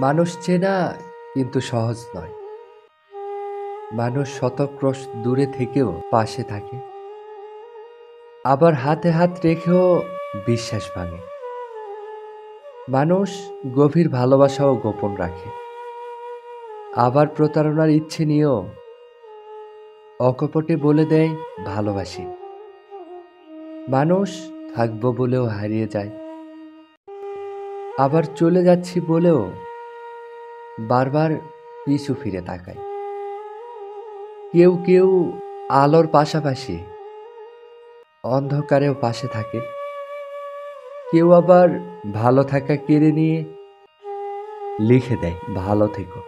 মানুষ চেনা কিন্তু সহজ নয়। মানুষ শত ক্রোশ দূরে থেকেও পাশে থাকে, আবার হাতে হাত রেখেও বিশ্বাস ভাঙে। মানুষ গভীর ভালোবাসাও গোপন রাখে, আবার প্রতারণার ইচ্ছে নিয়েও অকপটে বলে দেয় ভালোবাসি। মানুষ থাকবো বলেও হারিয়ে যায়, আবার চলে যাচ্ছি বলেও বারবার পিছু ফিরে তাকায়। কেউ কেউ আলোর পাশাপাশি অন্ধকারেও পাশে থাকে, কেউ আবার ভালো থাকা কেড়ে নিয়ে লিখে দেয় ভালো থেকো।